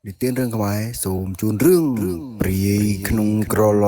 និទានរឿងខ្មែរសូមជូនរឿងព្រាយក្នុងក្រឡ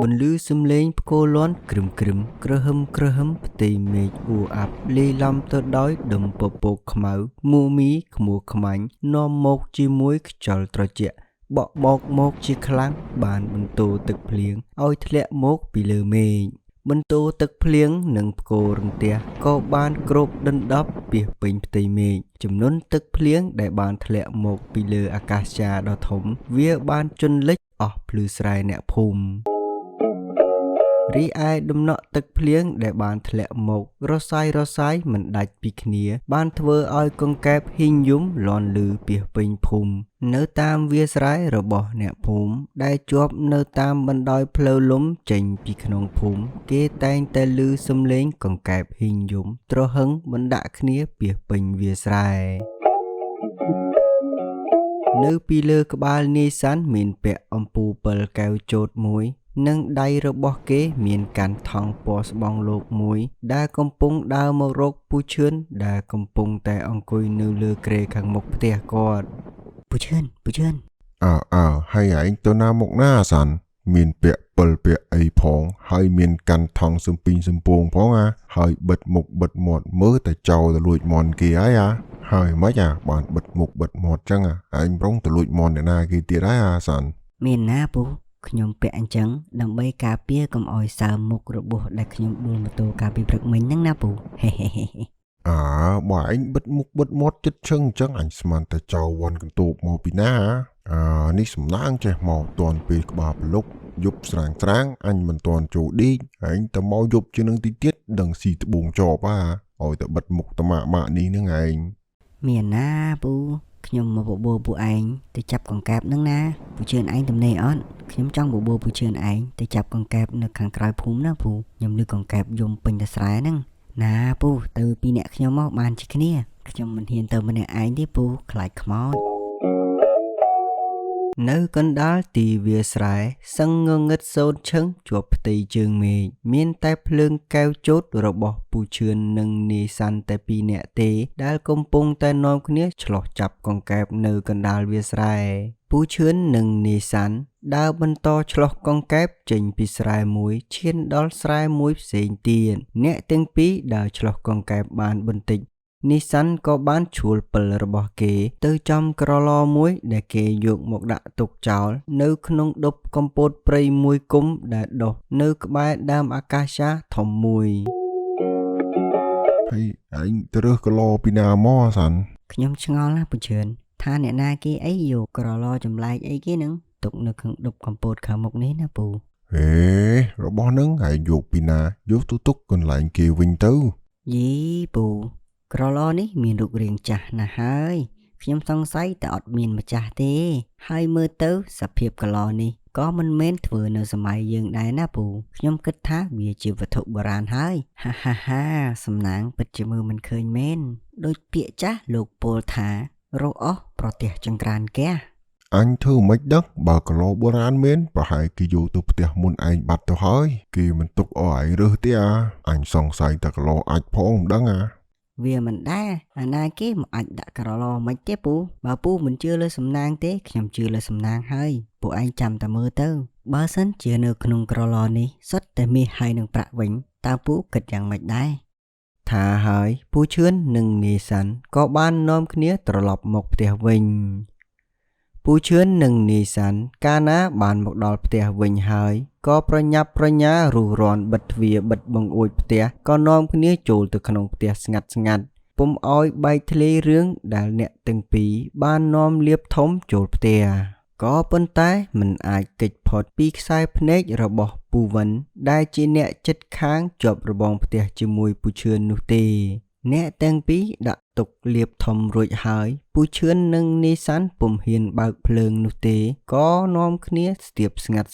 បន្លឺសំឡេងផ្គរលាន់ក្រឹមក្រហឹមផ្ទៃមេឃអ៊ូអាប់លាយឡំទៅដោយដុំពពកខ្មៅមូមីខ្មួខ្មាញ់នាំមកជាមួយខ្យល់ត្រជាក់បក់បោកមកជាខ្លាំងបានបន្ទោទឹកភ្លៀងឲ្យធ្លាក់មកពីលើមេឃបន្ទោទឹកភ្លៀងនិងផ្គររន្ទះក៏បានគ្របដណ្ដប់ពាសពេញផ្ទៃមេឃចំនួនទឹកភ្លៀងដែលបានធ្លាក់មកពីលើអាកាសចាដ៏ធំវាបានជន់លិចអស់ភ្លឺស្រែអ្នកភូមិរីឯដំណក់ទឹកភ្លៀងដែលបានធ្លាក់មករសាយមិនដាច់ពីគ្នាបានធ្វើឲ្យកង្កែបហ៊ីងយំលាន់លឺពាសពេញភូមិនៅតាមវាលស្រែរបស់អ្នកភូមិដែលជាប់នៅតាមបណ្ដោយផ្លូវលំចេញពីក្នុងភូមិគេតែងតែឮសំឡេងកង្កែបហ៊ីងយំទ្រហឹងបណ្ដាក់គ្នាពាសពេញវាលស្រែនៅពីលើក្បាលនាយសាន់មានពាក់អំពូល7កែវជោតមួយនិងដៃរបស់គេមានកាន់ថង់ពណ៌ស្បង់លោកមួយដែលកំពុងដើរមករកពូឈឿនដែលកំពុងតែអង្គុយនៅលើគ្រែខាងមុខផ្ទះគាត់ពូឈឿនហើយឯងទៅណាមកណាសាន់មានពាក់7ពាក់អីផងហើយមានកាន់ថង់សំពីងសំពងផងហើយបិទមុខបិទមាត់មើលតែចោលទៅលួចមន់គេហើយមិនបានបិទមុខបិទមាត់ចឹងឯងប្រងទៅលួចមន់អ្នកណាគេទៀតសាន់មានណាពូខ្ញុំពាក់អញ្ចឹងដើម្បីការពារកុំឲ្យសើមុខរបស់ដែលខ្ញុំដួលម៉ូតូកាលពីព្រឹកមិញហ្នឹងណាពូបើឯងបិទមុខបិទមាត់ចិត្តឈឹងអញ្ចឹងអញស្មានតែចោលវ៉ាន់កន្ទោបមកពីណានេះសំណាងចេះមកតាន់ពេលក្បាលប្រឡុកយប់ស្រាងអញមិនតាន់ចូលដេកឯងតែមកយប់ជាងនឹងតិចទៀតដឹងស៊ីត្បូងចប់ឲ្យតែបិទមុខតម៉ាក់នេះនឹងឯងមានណាពូខ្ញុំមកបបួលពួកឯងទៅចាប់កង្កែបនឹងណាពូជឿនឯងទំនេរអត់ខ្ញុំចង់បបួលពូជឿនឯងទៅចាប់កង្កែបនៅខាងក្រៅភូមិណាពូខ្ញុំឮកង្កែបយំពេញតែស្រែហ្នឹងណាពូទៅពីអ្នកខ្ញុំមកបានជាគ្នាខ្ញុំមិនហ៊ានទៅម្នាក់ឯងទេពូខ្លាចខ្មោចនៅកណ្ដាលទីវាលស្រែសឹងងងឹតសូនឈឹងជាប់ផ្ទៃជើងមេឃមានតែភ្លើងកែវជោតរបស់ពូឈឿននិងនាយសាន់តែពីរនាក់ទេដែលកំពុងតែនាំគ្នាឆ្លោះចាប់កង្កែបនៅកណ្ដាលវាលស្រែពូឈឿននិងនាយសាន់ដើរបន្តឆ្លោះកង្កែបចេញពីស្រែមួយឈានដល់ស្រែមួយផ្សេងទៀតអ្នកទាំងពីរដើរឆ្លោះកង្កែបបានបន្តិចនីសាន់ក៏បានឈួលពិលរបស់គេទៅចំក្រឡមួយដែលគេយកមកដាក់ទុកចោលនៅក្នុងដុបកំពតព្រៃមួយគុំដែលដុះនៅក្បែរដើមអាកាសចាធំមួយហើយឯងទៅរើសក្រឡពីណាមកសាន់ខ្ញុំឆ្ងល់ណាពូជឿនថាអ្នកណាគេអីយកក្រឡចម្លែកអីគេនឹងទុកនៅក្នុងដុបកំពតខាងមុខនេះណាពូរបស់នឹងឯងយកពីណាយកទៅទុកកន្លែងគេវិញទៅយីពូក្រឡនេះមានរូបរាងចាស់ណាស់ហើយខ្ញុំសង្ស័យតែអត់មានម្ចាស់ទេហើយមើលទៅសភាពក្រឡនេះក៏មិនមែនធ្វើនៅសម័យយើងដែរណាពូខ្ញុំគិតថាវាជាវត្ថុបុរាណហើយហាសំណាងពិតជាមើលមិនឃើញមែនដូចពាក្យចាស់លោកពោលថារកអស់ប្រទះចង្ក្រានហ្គាសអញធ្វើមិនដឹងបើក្រឡបុរាណមែនប្រហែលគេយកទៅផ្ទះមុនឯងបាត់ទៅហើយគេមិនទុកឲ្យឯងរើសទេអញសង្ស័យតែក្រឡអាចផងមិនដឹងវាមិនដែរអាណាគេមកអាចដាក់ក្រឡមិនទេពូបើពូមិនជឿលើសំណាងទេខ្ញុំជឿលើសំណាងហើយពួកឯងចាំតែមើលទៅបើសិនជានៅក្នុងក្រឡនេះសុទ្ធតែមាសហើយនឹងប្រាក់វិញតើពូគិតយ៉ាងម៉េចដែរថាហើយពូឈឿននិងនាយសាន់ក៏បាននាំគ្នាត្រឡប់មកផ្ទះវិញពូឈឿននិងនាយសាន់កាលណាបានមកដល់ផ្ទះវិញហើយក៏ប្រញាប់ប្រញាល់រុះរាន់បិទទ្វារបិទបង្អួចផ្ទះក៏នាំគ្នាចូលទៅក្នុងផ្ទះស្ងាត់ពុំឲ្យបែកធ្លាយរឿងដែលអ្នកទាំងពីរបាននាំលៀបធំចូលផ្ទះក៏ប៉ុន្តែមិនអាចគេចផុតពីខ្សែភ្នែករបស់ពូវិនដែលជាអ្នកចិត្តខាងជាប់របងផ្ទះជាមួយពូឈឿននោះទេអ្នកទាំងពីរដាក់ទុកលៀបធំរួចហើយពូឈឿននិងនីសាន់ពុំហ៊ានបើកភ្លើងនោះទេក៏នាំគ្នាស្ទាបស្ងាត់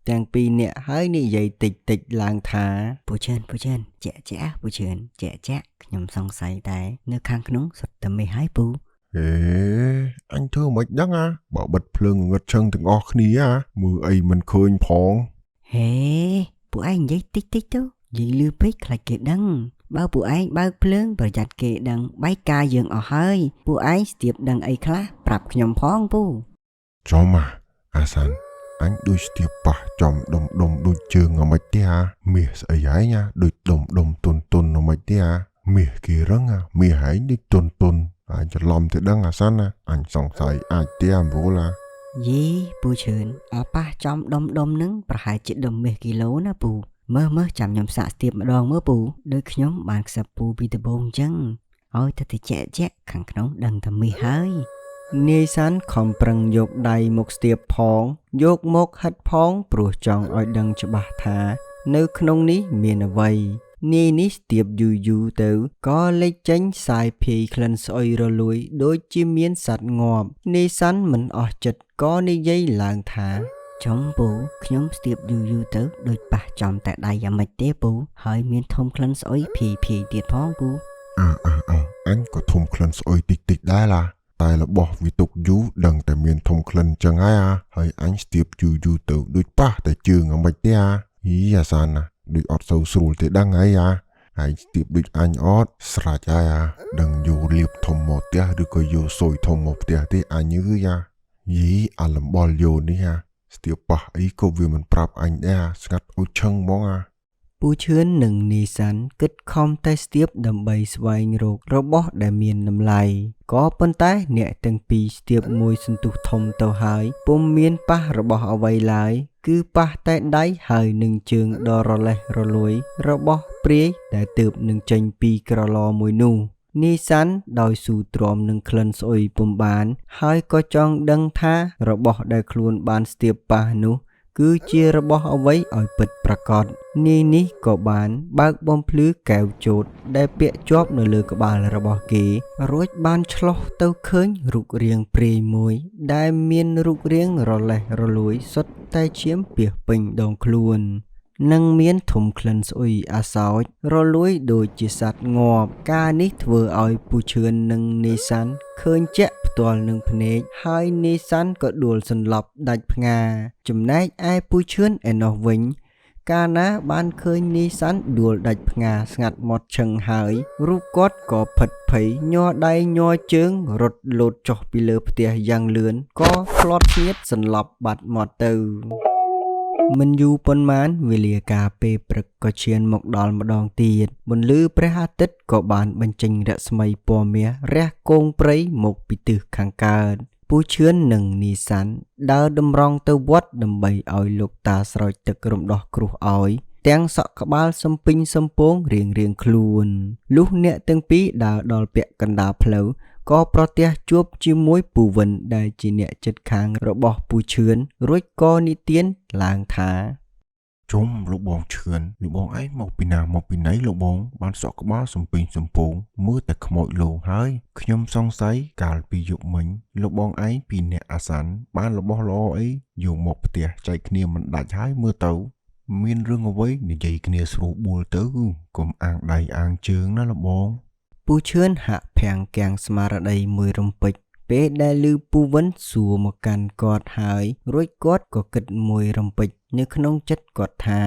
ទាំងពីរនាក់ហើយនិយាយតិចឡើងថាពូឈឿនជាក់ពូឈឿនជាក់ខ្ញុំសង្ស័យតែនៅខាងក្នុងសុទ្ធតែមេហើយពូអញធ្វើមិនដឹងបើបិទភ្លើងងឹតឈឹងទាំងអស់គ្នាមើលអីមិនឃើញផងពួកឯងនិយាយតិចទៅ និយាយលឺពេកខ្លាចគេដឹងបើពួកឯងបើកភ្លើងប្រយ័ត្នគេដឹងបែកការយើងអស់ហើយពួកឯងស្ទាបដឹងអីខ្លះប្រាប់ខ្ញុំផងពូ ចំអាសានអញដូចស្ទាបប៉ះចំដុំដូចជើងអ្មិចទេហ่าមាសស្អីហើយណាដូចដុំទុនអ្មិចទេហ่าមាសគេរឹងមាសហើយដូចទុនអញច្រឡំទៅដឹងអាសានណាអញសង្ស័យអាចទេអំរូឡា យីពូឈឿនអប៉ះចំដុំនឹងប្រហែលជាដុំមាសគីឡូណាពូមើលចាំខ្ញុំសាក់ស្ទាបម្ដងមើលពូដូចខ្ញុំបានខ្សឹបពូពីដំបូងអញ្ចឹងឲ្យតែតិចខាងក្នុងដឹងតែមាសហើយ នាយសាន់ខំប្រឹងយកដៃមកស្ទាបផងយកមកហិតផងព្រោះចង់ឲ្យដឹងច្បាស់ថានៅក្នុងនេះមានអ្វីនាយនេះស្ទាបយូរទៅក៏លេចចេញសាយភាយក្លិនស្អុយរលួយដូចជាមានសត្វងាប់នាយសាន់មិនអស់ចិត្តក៏និយាយឡើងថា ចំពូខ្ញុំស្ទាបយូរទៅដូចប៉ះចំតែដៃយ៉ាងម៉េចទេពូហើយមានធំក្លិនស្អុយភាយទៀតផងពូ អញក៏ធំក្លិនស្អុយតិចដែរឡាតែរបស់វាទុកយូរដឹងតែមានធំក្លិនចឹងហើយអញស្ទាបយូរទៅដូចប៉ះតែជើងអ្មិចទេយីអាសានណាដូចអត់សូវស្រួលទេដឹងហើយហើយស្ទាបដូចអញអត់ស្រេចហើយដឹងយកលៀបធំមកផ្ទះឬក៏យកសុយធំមកផ្ទះទេអញយីអាលំបល់យោនេះស្ទាបប៉ះអីក៏វាមិនប្រាប់អញដែរស្ងាត់អុចឆឹងហ្មង ពូឈឿននិងនីសាន់គិតខំតែស្ទាបដើម្បីស្វែងរករបស់ដែលមានតម្លៃក៏ប៉ុន្តែអ្នកទាំងពីរស្ទាបមួយសន្ទុះធំទៅហើយពុំមានប៉ះរបស់អ្វីឡើយគឺប៉ះតែដៃហើយនឹងជើងដ៏រលេះរលួយរបស់ព្រាយដែលទើបនឹងចេញពីក្រឡមួយនោះនីសាន់ដោយស៊ូទ្រាំនឹងក្លិនស្អុយពុំបានហើយក៏ចង់ដឹងថារបស់ដែលខ្លួនបានស្ទាបប៉ះនោះ គឺជារបស់អ្វីឲ្យពិតប្រាកដនាយនេះក៏បានបើកបំភ្លឺកែវជោតដែលពាក់ជាប់នៅលើក្បាលរបស់គេរួចបានឆ្លោះទៅឃើញរូបរាងព្រាយមួយដែលមានរូបរាងរលេះរលួយសុទ្ធតែឈាមពាសពេញដងខ្លួននិងមានធំក្លិនស្អុយអាសោចរលួយដូចជាសត្វងាប់ការនេះធ្វើឲ្យពូឈឿននិងនេសាន់ឃើញជាក់ផ្ទាល់នឹងភ្នែកហើយនេសាន់ក៏ដួលសន្លប់ដាច់ផ្ងាចំណែកឯពូឈឿនឯណោះវិញកាលណាបានឃើញនេសាន់ដួលដាច់ផ្ងាស្ងាត់មាត់ឈឹងហើយរូបគាត់ក៏ផិតភ័យញ័រដៃញ័រជើងរត់លោតចុះពីលើផ្ទះយ៉ាងលឿនក៏ផ្លាត់ស្ងៀតសន្លប់បាត់មាត់ទៅ មិនយូរប៉ុន្មានវេលាការពេលព្រឹកក៏ឈានមកដល់ម្ដងទៀតបន្លឺព្រះអាទិត្យក៏បានបញ្ចេញរស្មីពណ៌មាសរះគងព្រៃមកពីទិសខាងកើតពូឈឿននិងនីសាន់ដើរតម្រង់ទៅវត្តដើម្បីឲ្យលោកតាស្រោចទឹករំដោះគ្រោះឲ្យទាំងសក់ក្បាលសំពីងសំពងរៀងខ្លួនលុះអ្នកទាំងពីរដើរដល់ពាក់កណ្ដាលផ្លូវ ក៏ប្រទះជួបជាមួយពូវិនដែលជាអ្នកចិត្តខាងរបស់ពូឈឿនរួចក៏និទានឡើងថា ជុំលោកបងឈឿនលោកបងឯងមកពីណាមកពីណីលោកបងបានសក់ក្បាលសំពីងសំពងមើលតែខ្មោចលោហើយខ្ញុំសង្ស័យកាលពីយប់មិញលោកបងឯងពីអ្នកអាសានបានរបស់ល្អអីយកមកផ្ទះចែកគ្នាមិនដាច់ហើយមើលទៅមានរឿងអ្វីនិយាយគ្នាស្រួលបួលទៅកុំអាងដៃអាងជើងណាលោកបង ពូឈឿនហាក់ភាំងកាំងស្មារតីមួយរំពេចពេលដែលឮពូវិនសួរមកកាន់គាត់ហើយរួចគាត់ក៏គិតមួយរំពេចនៅក្នុងចិត្តគាត់ថា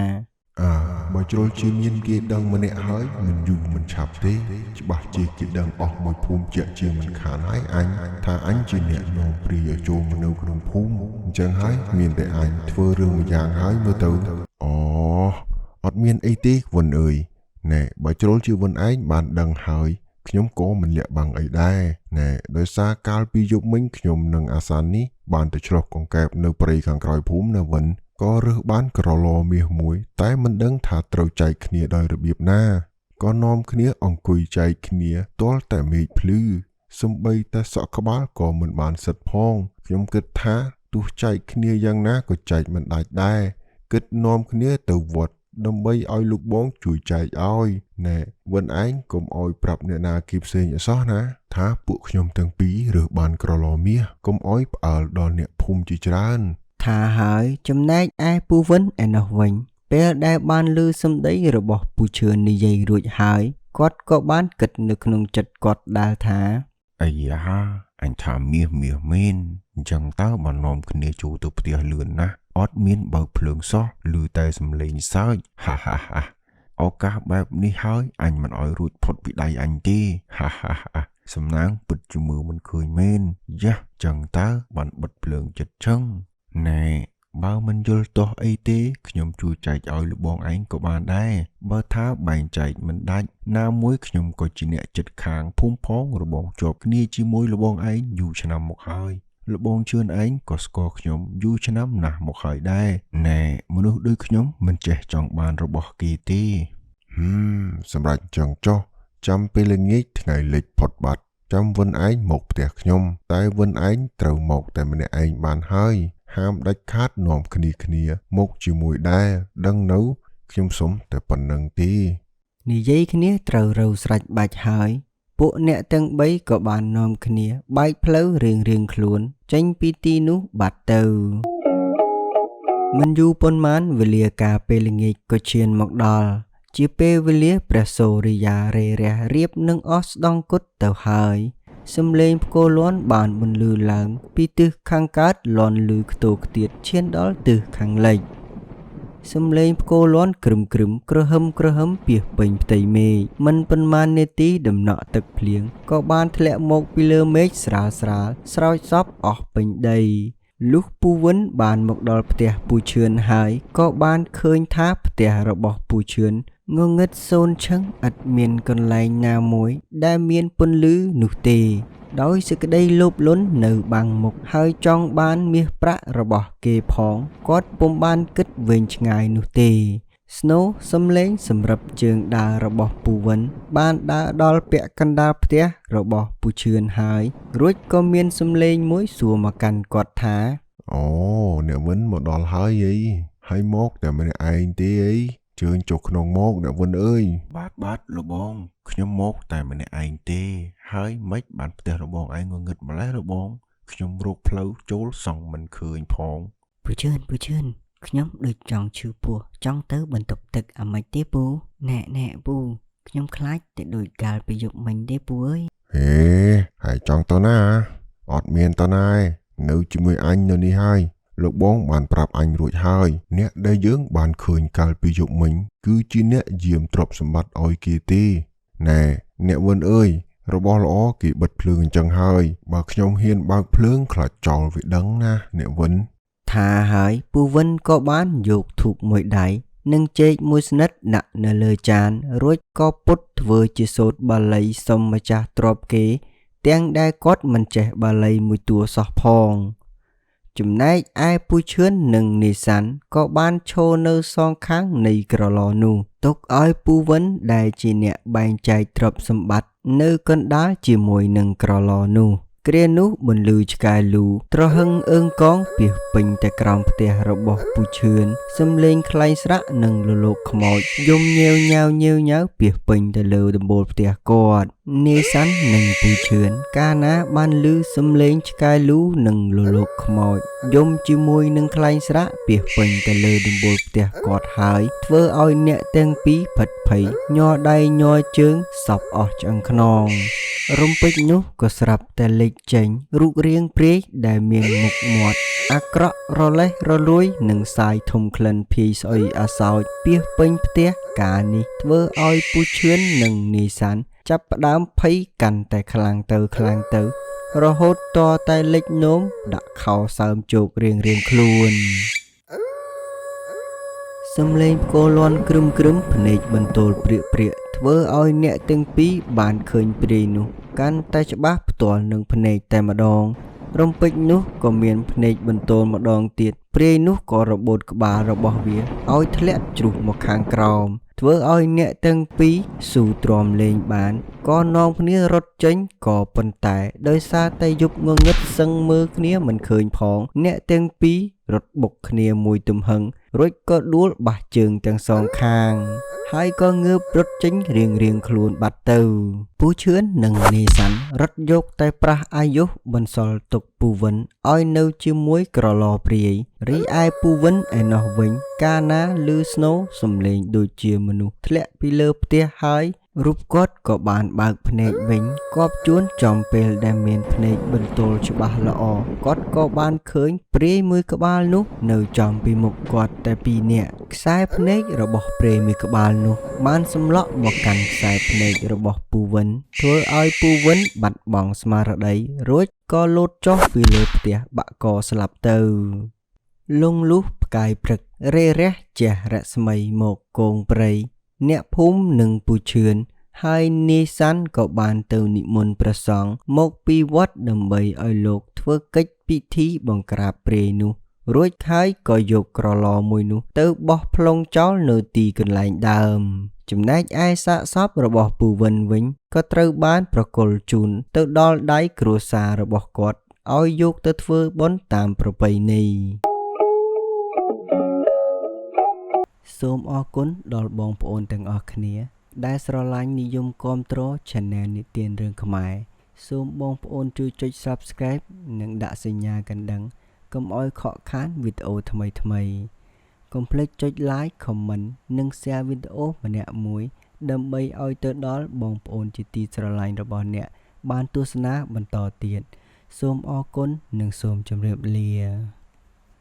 បើជ្រុលជាមានគេដឹងម្នាក់ហើយមិនយូរមិនឆាប់ទេច្បាស់ជាគេដឹងអស់មួយភូមិជាក់ជាមិនខានហើយអញថាអញជាអ្នកនាំព្រាយឲ្យចូលមកនៅក្នុងភូមិអញ្ចឹងហើយមានតែអញធ្វើរឿងមួយយ៉ាងហើយមើលទៅអត់មានអីទេវិនអើយណែបើជ្រុលជាវិនឯងបានដឹងហើយខ្ញុំក៏មិនលាក់បាំងអីដែរណែដោយសារកាលពីយប់មិញខ្ញុំនិងអាសាននេះបានទៅឆ្លោះកង្កែបនៅព្រៃខាងក្រោយភូមិនៅវិន ក៏រើសបានក្រឡមាសមួយតែមិនដឹងថាត្រូវចែកគ្នាដោយរបៀបណាក៏នាំគ្នាអង្គុយចែកគ្នាទាល់តែមេឃភ្លឺសំបីតែសក់ក្បាលក៏មិនបានសិតផងខ្ញុំគិតថាទោះចែកគ្នាយ៉ាងណាក៏ចែកមិនដាច់ដែរគិតនាំគ្នាទៅវត្តដើម្បីឲ្យលោកបងជួយចែកឲ្យណែវិនឯងកុំឲ្យប្រាប់អ្នកណាគេផ្សេងអសោះណាថាពួកខ្ញុំទាំងពីររើសបានក្រឡមាសកុំឲ្យផ្អើលដល់អ្នកភូមិជាច្រើន ថាហើយចំណែកឯពូវិនឯណោះវិញពេលដែលបានឮសម្ដីរបស់ពូឈឿននិយាយរួចហើយគាត់ក៏បានគិតនៅក្នុងចិត្តគាត់ដែរថា អាយ៉ាអញថាមាសមែនអញ្ចឹងតើបាននាំគ្នាចូលទៅផ្ទះលឿនណាស់អត់មានបើកភ្លើងសោះឮតែសំឡេងសើចហា ឱកាសបែបនេះហើយអញមិនអោយរួចផុតពីដៃអញទេហាហាហាសំណាងពិតជាមើលមិនឃើញមែនយ៉ាចឹងតើបានបិទភ្លើងចិត្តចឹងណែបើមិនយល់ទាស់អីទេខ្ញុំជួយចែកឲ្យលោកបងឯងក៏បានដែរបើថាបែងចែកមិនដាច់ណាមួយខ្ញុំក៏ជាអ្នកចិត្តខាងភូមិផងរបងជាប់គ្នាជាមួយលោកបងឯងយូរឆ្នាំមកហើយលោកបងជឿនឯងក៏ស្គាល់ខ្ញុំយូរឆ្នាំណាស់មកហើយដែរណែមនុស្សដូចខ្ញុំមិនចេះចង់បានរបស់គេទេសម្រាប់ចឹងចុះចាំពេលល្ងាចថ្ងៃលិចផុតបាត់ចាំវិនឯងមកផ្ទះខ្ញុំតែវិនឯងត្រូវមកតែម្នាក់ឯងបានហើយហាមដាច់ខាតនាំគ្នាមកជាមួយដែរដឹងនៅខ្ញុំសុំតែប៉ុណ្្នឹងទេនិយាយគ្នាត្រូវរៅស្រេចបាច់ហើយពួកអ្នកទាំង3ក៏បាននាំគ្នាបែកផ្លូវរៀងខ្លួនចេញពីទីនោះបាត់ទៅមិនយូរប៉ុន្មានវេលាការពេលល្ងាចក៏ឈានមកដល់ជាពេលវេលាព្រះសូរិយារេរះរៀបនឹងអស់ស្ដង់គុតទៅហើយសំលេងផ្គរលាន់បានបន្លឺឡើងពីទិសខាងកើតលាន់លឺខ្ទោខ្ទាតឈានដល់ទិសខាងលិចសំលេងផ្គរលាន់ក្រឹមក្រហឹមពាសពេញផ្ទៃមេឃមិនប៉ុន្មាននាទីដំណក់ទឹកភ្លៀងក៏បានធ្លាក់មកពីលើមេឃស្រាលស្រោចសពអស់ពេញដីលុះពូវិនបានមកដល់ផ្ទះពូឈឿនហើយក៏បានឃើញថាផ្ទះរបស់ពូឈឿនងងឹតសូនឈឹងឥតមានកន្លែងណាមួយដែលមានពន្លឺនោះទេដោយសេចក្តីលោភលន់នៅបាំងមុខហើយចង់បានមាសប្រាក់របស់គេផងគាត់ពុំបានគិតវែងឆ្ងាយនោះទេស្នូសំឡេងសម្រាប់ជើងដើររបស់ពូវិនបានដើរដល់ពាក់កណ្ដាលផ្ទះរបស់ពូឈឿនហើយរួចក៏មានសំឡេងមួយសួរមកកាន់គាត់ថាអូអ្នកវិនមកដល់ហើយអីហើយមកតែម្នាក់ឯងទេអីជើញចុះក្នុងមកអ្នកវិនអើយបាទលោកបងខ្ញុំមកតែម្នាក់ឯងទេហើយម៉េចបានផ្ទះរបងឯងងងឹតម្ល៉េះរបងខ្ញុំរកផ្លូវចូលសង់មិនឃើញផងពូឈឿនខ្ញុំដូចចង់ឈឺពោះចង់ទៅបន្ទប់ទឹកអាម៉េចទេពូណែពូខ្ញុំខ្លាចតែដូចកាលពីយប់មិញទេពូអើយហេហើយចង់ទៅណាអត់មានទៅណាឯនៅជាមួយអញនៅនេះហើយលោកបងបានប្រាប់អញរួចហើយអ្នកដែលយើងបានឃើញកាលពីយប់មិញគឺជាអ្នកយាមទ្រព្យសម្បត្តិឲ្យគេទេណែអ្នកវិនអើយរបស់ល្អគេបិទភ្លើងអញ្ចឹងហើយបើខ្ញុំហ៊ានបើកភ្លើងខ្លាចចោលវាដឹងណាអ្នកវិនថាហើយពូវិនក៏បានយកធូបមួយដៃនិងចេកមួយស្និតដាក់នៅលើចានរួចក៏ពុតធ្វើជាសូត្របាលីសុំម្ចាស់ទ្រព្យគេទាំងដែលគាត់មិនចេះបាលីមួយតួសោះផងចំណែកឯពូឈឿននិងនេសាន់ក៏បានឈរនៅសងខាងនៃក្រឡនោះទុកឲ្យពូវិនដែលជាអ្នកបែងចែកទ្រព្យសម្បត្តិនៅកណ្ដាលជាមួយនឹងក្រឡនោះគ្រានោះបន្លឺឆ្កែលូត្រហឹងអើងកងពាសពេញតែក្រោមផ្ទះរបស់ពូឈឿនសំលេងខ្លែងស្រាក់និងលលោកខ្មោចយំញ៉ាវពាសពេញទៅលើដំបូលផ្ទះគាត់នេសាន់និងពូឈឿនកាលណាបានឮសំលេងឆ្កែលូនិងលលោកខ្មោចយំជាមួយនឹងខ្លែងស្រាក់ពាសពេញទៅលើដំបូលផ្ទះគាត់ហើយធ្វើឲ្យអ្នកទាំងពីរផិតភ័យញ័រដៃញ័រជើងសពអស់ឆ្អឹងខ្នងរំពេចនោះក៏ស្រាប់តែលេចចេញរូបរាងព្រាយដែលមានមុខមាត់អាក្រក់រលេះរលួយនិងសាយធំក្លិនភាយស្អុយអាសោចពាសពេញផ្ទះការនេះធ្វើឲ្យពូឈឿននិងនេសាន់ចាប់ផ្ដើមភ័យកាន់តែខ្លាំងទៅរហូតតតែលេចនោមដាក់ខោសើមជោគរៀងខ្លួនសំឡេងផ្គរលាន់ក្រឹមភ្នែកបន្ទោលព្រាកធ្វើឲ្យអ្នកទាំងពីរបានឃើញព្រាយនោះកាន់តែច្បាស់ផ្ទាល់នឹងភ្នែកតែម្ដងរំពេចនោះក៏មានភ្នែកបន្ទោលម្ដងទៀតព្រាយនោះក៏របូតក្បាលរបស់វាឲ្យធ្លាក់ជ្រុះមកខាងក្រោមធ្វើឲ្យអ្នកទាំងពីរស៊ូទ្រាំលេងបានក៏នាំគ្នារត់ចេញក៏ប៉ុន្តែដោយសារតែយប់ងងឹតសឹងមើលគ្នាមិនឃើញផងអ្នកទាំងពីររត់បុកគ្នាមួយទំហឹងរួចក៏ដួលបះជើងទាំងសងខាងហើយក៏ងើបរត់ចេញរៀងខ្លួនបាត់ទៅពូឈឿននិងនេសាន់រត់យកតែប្រាស់អាយុបន្សល់ទុកពូវិនឲ្យនៅជាមួយក្រឡព្រាយរីឯពូវិនឯណោះវិញកាលណាឮស្នូរសំឡេងដូចជាមនុស្សធ្លាក់ពីលើផ្ទះហើយ រូបគាត់ក៏បានបើកភ្នែកវិញគប់ជួនចំពេលដែលមានភ្នែកបន្ទល់ច្បាស់ល្អគាត់ក៏បានឃើញព្រាយមួយក្បាលនោះនៅចំពីមុខគាត់តែពីរនាក់ខ្សែភ្នែករបស់ព្រាយមួយក្បាលនោះបានសម្លក់មកកាន់ខ្សែភ្នែករបស់ពូវិនធ្វើឲ្យពូវិនបាត់បង់ស្មារតីរួចក៏លោតចុះពីលើផ្ទះបាក់កស្លាប់ទៅលងលុះផ្កាយព្រឹករេរះជះរស្មីមកគងព្រៃអ្នកភូមិនិងពូឈឿនហើយនាយសាន់ក៏បានទៅនិមន្តព្រះសង្ឃមកពីវត្តដើម្បីឲ្យលោកធ្វើកិច្ចពិធីបង្ក្រាបព្រាយនោះរួចហើយក៏យកក្រឡមួយនោះទៅបោះផ្លុងចោលនៅទីកន្លែងដើមចំណែកឯសាកសពរបស់ពូវិនវិញក៏ត្រូវបានប្រគល់ជូនទៅដល់ដៃគ្រួសាររបស់គាត់ឲ្យយកទៅធ្វើបុណ្យតាមប្រពៃណីសូមអរគុណដល់បងប្អូនទាំងអស់គ្នាដែលស្រឡាញ់និយមគាំទ្រ Channel និទានរឿងខ្មែរសូមបងប្អូនជួយចុច Subscribe និងដាក់សញ្ញាកណ្ដឹងកុំឲ្យខកខានវីដេអូថ្មីៗកុំភ្លេចចុច Like Comment និង Share វីដេអូម្នាក់មួយដើម្បីឲ្យទៅដល់បងប្អូនជាទីស្រឡាញ់របស់អ្នកបានទស្សនាបន្តទៀតសូមអរគុណនិងសូមជម្រាបលា